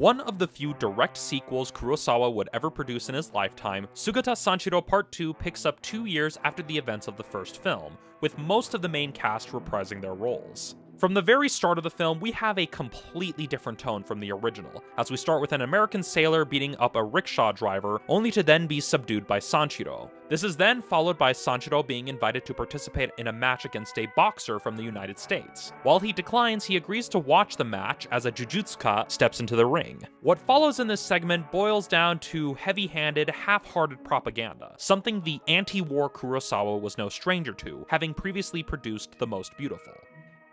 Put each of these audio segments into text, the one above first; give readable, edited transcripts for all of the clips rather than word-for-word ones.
One of the few direct sequels Kurosawa would ever produce in his lifetime, Sugata Sanshiro Part 2 picks up 2 years after the events of the first film, with most of the main cast reprising their roles. From the very start of the film, we have a completely different tone from the original, as we start with an American sailor beating up a rickshaw driver, only to then be subdued by Sanshiro. This is then followed by Sanshiro being invited to participate in a match against a boxer from the United States. While he declines, he agrees to watch the match as a jujutsuka steps into the ring. What follows in this segment boils down to heavy-handed, half-hearted propaganda, something the anti-war Kurosawa was no stranger to, having previously produced The Most Beautiful.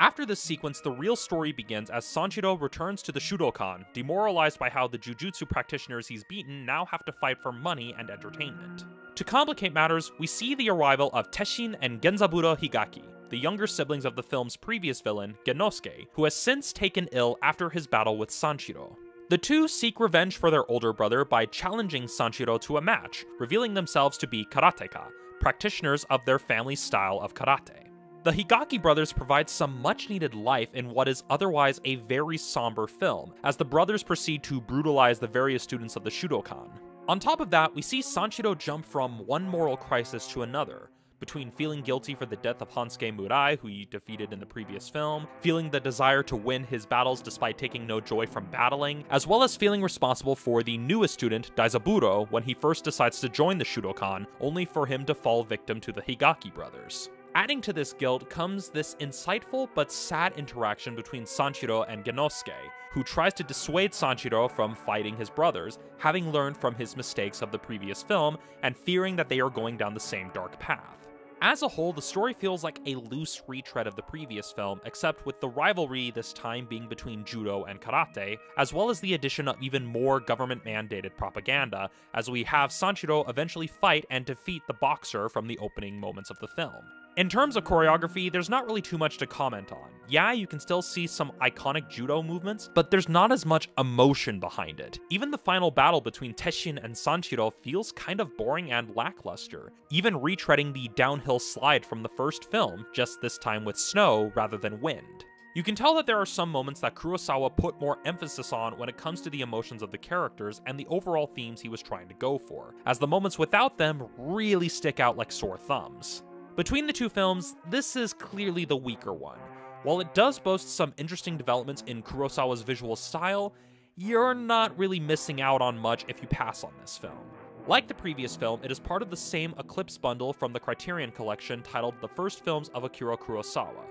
After this sequence, the real story begins as Sanshiro returns to the Shudokan, demoralized by how the jujutsu practitioners he's beaten now have to fight for money and entertainment. To complicate matters, we see the arrival of Teshin and Genzaburo Higaki, the younger siblings of the film's previous villain, Genosuke, who has since taken ill after his battle with Sanshiro. The two seek revenge for their older brother by challenging Sanshiro to a match, revealing themselves to be karateka, practitioners of their family's style of karate. The Higaki brothers provide some much-needed life in what is otherwise a very somber film, as the brothers proceed to brutalize the various students of the Shudokan. On top of that, we see Sanshiro jump from one moral crisis to another, between feeling guilty for the death of Hansuke Murai, who he defeated in the previous film, feeling the desire to win his battles despite taking no joy from battling, as well as feeling responsible for the newest student, Daizaburo, when he first decides to join the Shudokan, only for him to fall victim to the Higaki brothers. Adding to this guilt comes this insightful but sad interaction between Sanshiro and Genosuke, who tries to dissuade Sanshiro from fighting his brothers, having learned from his mistakes of the previous film and fearing that they are going down the same dark path. As a whole, the story feels like a loose retread of the previous film, except with the rivalry this time being between judo and karate, as well as the addition of even more government-mandated propaganda, as we have Sanshiro eventually fight and defeat the boxer from the opening moments of the film. In terms of choreography, there's not really too much to comment on. Yeah, you can still see some iconic judo movements, but there's not as much emotion behind it. Even the final battle between Teshin and Sanshiro feels kind of boring and lackluster, even retreading the downhill slide from the first film, just this time with snow rather than wind. You can tell that there are some moments that Kurosawa put more emphasis on when it comes to the emotions of the characters and the overall themes he was trying to go for, as the moments without them really stick out like sore thumbs. Between the two films, this is clearly the weaker one. While it does boast some interesting developments in Kurosawa's visual style, you're not really missing out on much if you pass on this film. Like the previous film, it is part of the same Eclipse bundle from the Criterion Collection titled The First Films of Akira Kurosawa,